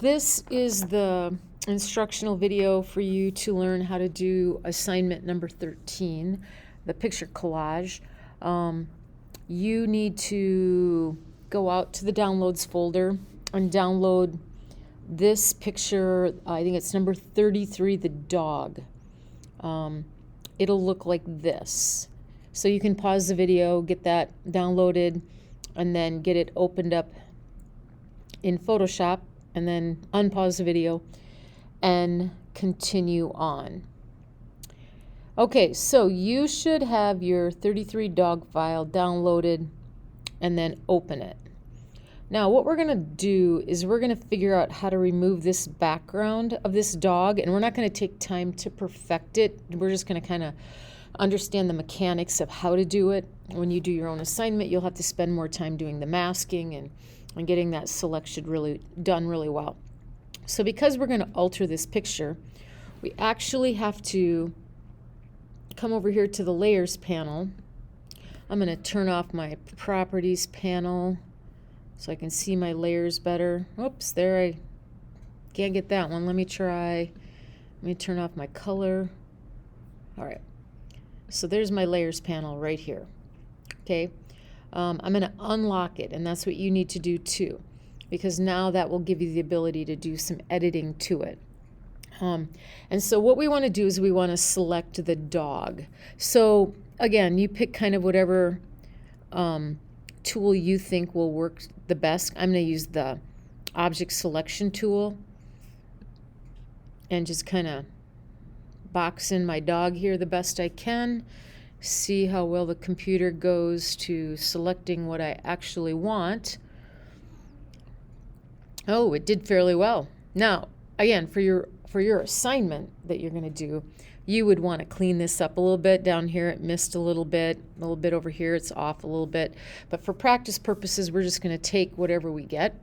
This is the instructional video for you to learn how to do assignment number 13, the picture collage. You need to go out to the downloads folder and download this picture. I think it's number 33, the dog. It'll look like this. So you can pause the video, get that downloaded, and then get it opened up in Photoshop, and then unpause the video and continue on. Okay, so you should have your 33 dog file downloaded and then open it. Now what we're going to do is we're going to figure out how to remove this background of this dog, and we're not going to take time to perfect it. We're just going to kind of understand the mechanics of how to do it. When you do your own assignment, you'll have to spend more time doing the masking and getting that selection done really well. So because we're going to alter this picture, we actually have to come over here to the layers panel. I'm going to turn off my properties panel so I can see my layers better. Oops, there, I can't get that one. Let me turn off my color. All right, so there's my layers panel right here. Okay. I'm going to unlock it, and that's what you need to do too, because now that will give you the ability to do some editing to it. And so what we want to do is we want to select the dog. So again, you pick kind of whatever tool you think will work the best. I'm going to use the object selection tool and just kind of box in my dog here the best I can. See how well the computer goes to selecting what I actually want. Oh, it did fairly well. Now, again, for your assignment that you're going to do, you would want to clean this up a little bit. Down here it missed a little bit over here it's off a little bit. But for practice purposes, we're just going to take whatever we get.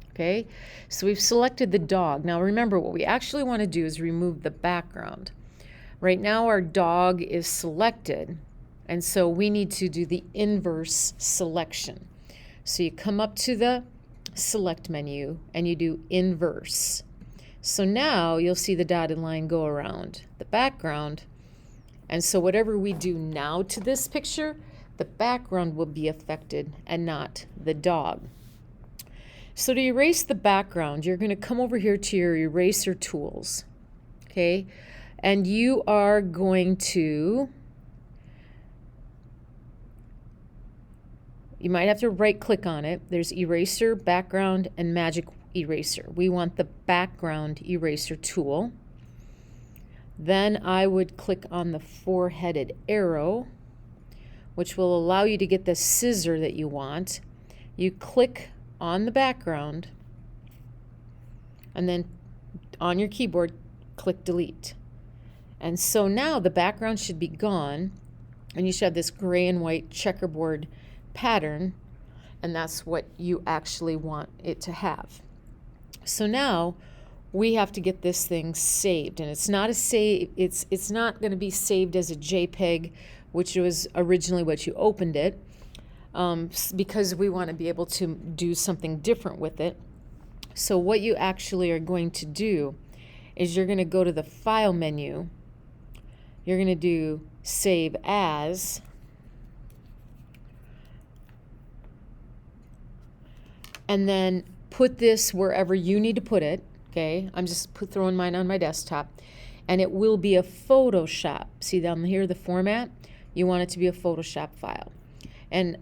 Okay? So we've selected the dog. Now remember, what we actually want to do is remove the background. Right now our dog is selected, and so we need to do the inverse selection. So you come up to the select menu and you do inverse. So now you'll see the dotted line go around the background. And so whatever we do now to this picture, the background will be affected and not the dog. So to erase the background, you're going to come over here to your eraser tools. Okay? And you are going to, you might have to right click on it. There's eraser, background, and magic eraser. We want the background eraser tool. Then I would click on the four-headed arrow, which will allow you to get the scissor that you want. You click on the background, and then on your keyboard, click delete. And so now the background should be gone, and you should have this gray and white checkerboard pattern, and that's what you actually want it to have. So now we have to get this thing saved, and it's not going to be saved as a JPEG, which was originally what you opened it, because we want to be able to do something different with it. So what you actually are going to do is you're going to go to the file menu. You're going to do save as, and then put this wherever you need to put it. Okay, I'm just throwing mine on my desktop, and it will be a Photoshop. See down here the format? You want it to be a Photoshop file. And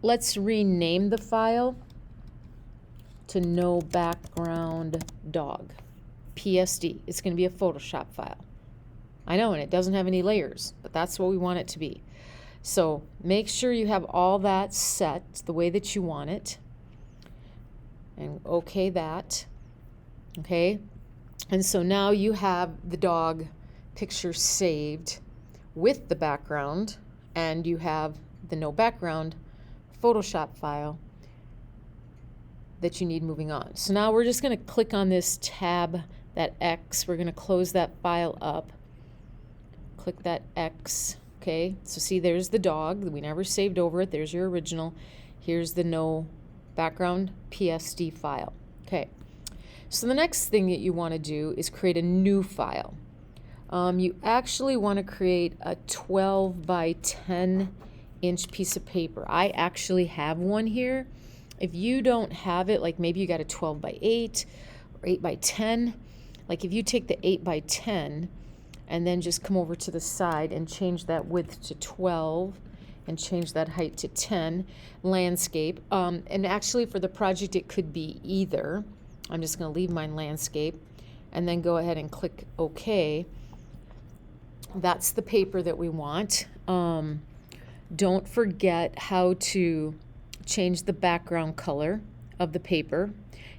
let's rename the file to no background dog. PSD. It's going to be a Photoshop file. I know, and it doesn't have any layers, but that's what we want it to be. So make sure you have all that set the way that you want it. And okay that. Okay. And so now you have the dog picture saved with the background, and you have the no background Photoshop file that you need moving on. So now we're just going to click on this tab, that X. We're going to close that file up. Click that X. Okay, so see, there's the dog. We never saved over it. There's your original. Here's the no background PSD file. Okay, So the next thing that you want to do is create a new file. You actually want to create a 12 by 10 inch piece of paper. I actually have one here. If you don't have it, like maybe you got a 12 by 8 or 8 by 10, like if you take the 8 by 10 and then just come over to the side and change that width to 12 and change that height to 10, landscape. And actually for the project it could be either. I'm just going to leave mine landscape and then go ahead and click OK. That's the paper that we want. Don't forget how to change the background color of the paper.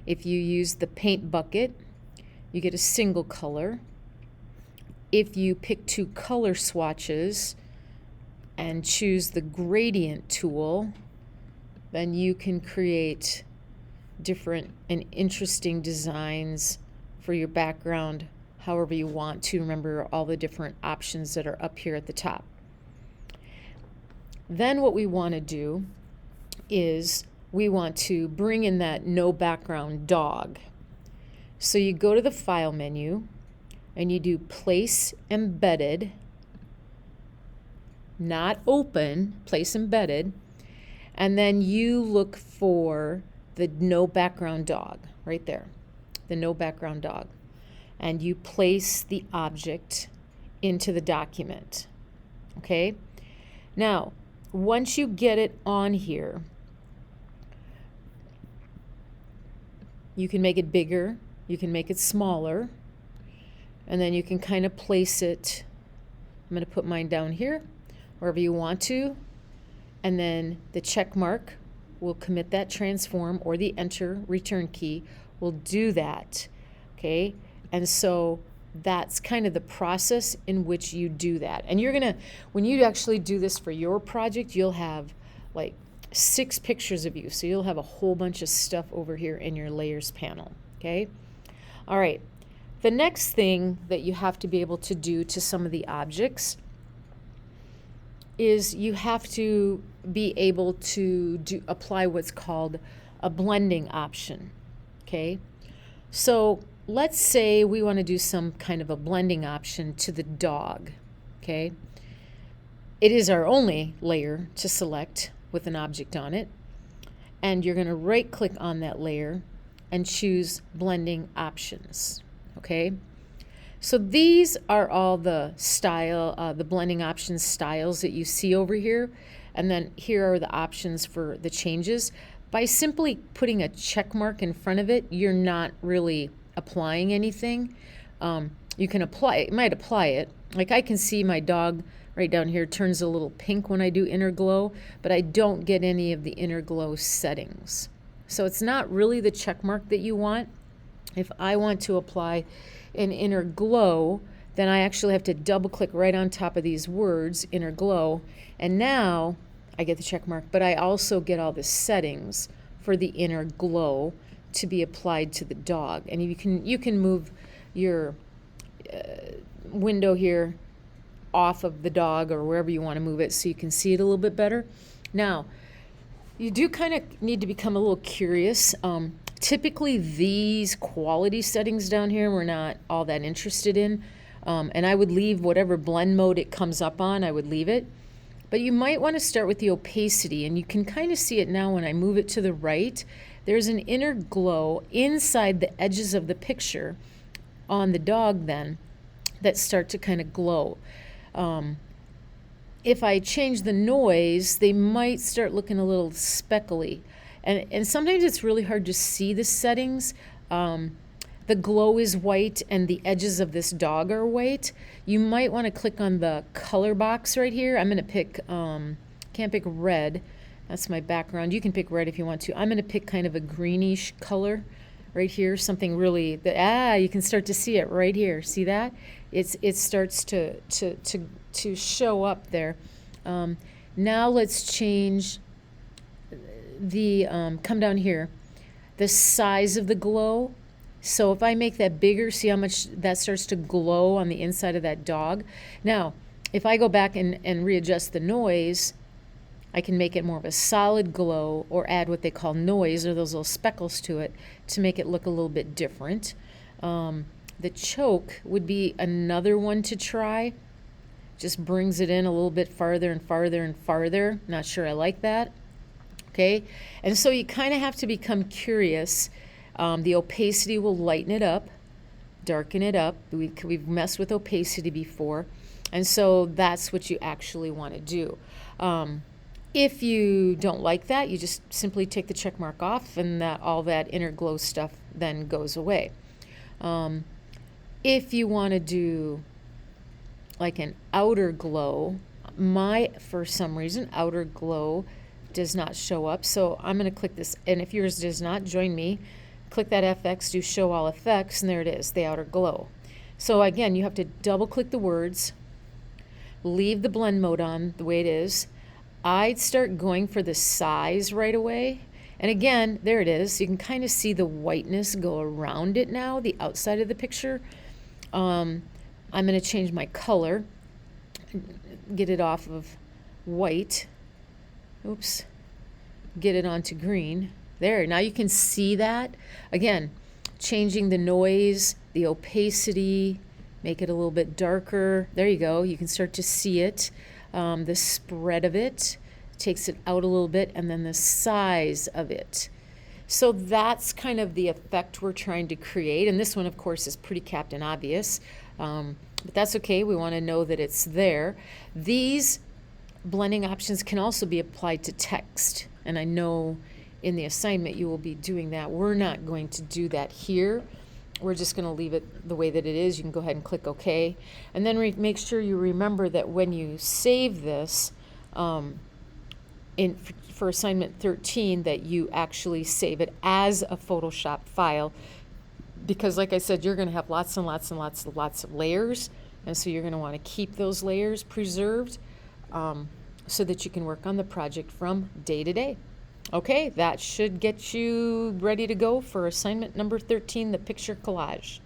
If you use the paint bucket, you get a single color. If you pick two color swatches and choose the gradient tool, then you can create different and interesting designs for your background however you want to. Remember all the different options that are up here at the top. Then what we want to do is we want to bring in that no background dog. So you go to the file menu and you do place embedded, not open, place embedded, and then you look for the no background dog right there, the no background dog, and you place the object into the document. Okay? Now, once you get it on here, you can make it bigger, you can make it smaller, and then you can kind of place it. I'm going to put mine down here, wherever you want to, and then the check mark will commit that transform, or the enter return key will do that. Okay? And so that's kind of the process in which you do that. And you're going to, when you actually do this for your project, you'll have like 6 pictures of you. So you'll have a whole bunch of stuff over here in your layers panel. Okay? All right. The next thing that you have to be able to do to some of the objects is you have to be able to apply what's called a blending option. Okay? So let's say we want to do some kind of a blending option to the dog. Okay? It is our only layer to select with an object on it. And you're going to right click on that layer and choose blending options. Okay? So these are all the the blending options styles that you see over here. And then here are the options for the changes. By simply putting a check mark in front of it, you're not really applying anything. You can apply it, might apply it. Like I can see my dog right down here turns a little pink when I do inner glow, but I don't get any of the inner glow settings. So it's not really the check mark that you want. If I want to apply an inner glow, then I actually have to double click right on top of these words, inner glow, and now I get the check mark, but I also get all the settings for the inner glow to be applied to the dog. And you can move your window here off of the dog or wherever you want to move it so you can see it a little bit better. Now, you do kind of need to become a little curious. Typically, these quality settings down here we're not all that interested in. And I would leave whatever blend mode it comes up on, I would leave it. But you might want to start with the opacity, and you can kind of see it now when I move it to the right. There's an inner glow inside the edges of the picture on the dog then that start to kind of glow. If I change the noise, they might start looking a little speckly. And sometimes it's really hard to see the settings. The glow is white and the edges of this dog are white. You might want to click on the color box right here. I'm going to pick, can't pick red. That's my background. You can pick red if you want to. I'm going to pick kind of a greenish color right here, something really, you can start to see it right here. See that? It starts to show up there. Now let's change the, come down here, the size of the glow. So if I make that bigger, see how much that starts to glow on the inside of that dog? Now, if I go back and readjust the noise, I can make it more of a solid glow or add what they call noise or those little speckles to it to make it look a little bit different. The choke would be another one to try. Just brings it in a little bit farther and farther and farther. Not sure I like that. Okay, and so you kind of have to become curious. The opacity will lighten it up, darken it up. We've messed with opacity before, and so that's what you actually want to do. If you don't like that, you just simply take the check mark off, and all that inner glow stuff then goes away. If you want to do like an outer glow, for some reason, outer glow does not show up. So I'm going to click this, and if yours does not, join me. Click that FX, do show all effects, and there it is, the outer glow. So again, you have to double click the words, leave the blend mode on the way it is. I'd start going for the size right away. And again, there it is. You can kind of see the whiteness go around it now, the outside of the picture. I'm going to change my color, get it off of white. Oops. Get it onto green. There, now you can see that. Again, changing the noise, the opacity, make it a little bit darker. There you go. You can start to see it. The spread of it takes it out a little bit, and then the size of it. So that's kind of the effect we're trying to create. And this one, of course, is pretty Captain Obvious. But that's okay. We want to know that it's there. These blending options can also be applied to text, and I know in the assignment you will be doing that. We're not going to do that here. We're just going to leave it the way that it is. You can go ahead and click OK, and then make sure you remember that when you save this for assignment 13, that you actually save it as a Photoshop file, because like I said, you're going to have lots and lots and lots of layers, and so you're going to want to keep those layers preserved. So that you can work on the project from day to day. Okay, that should get you ready to go for assignment number 13, the picture collage.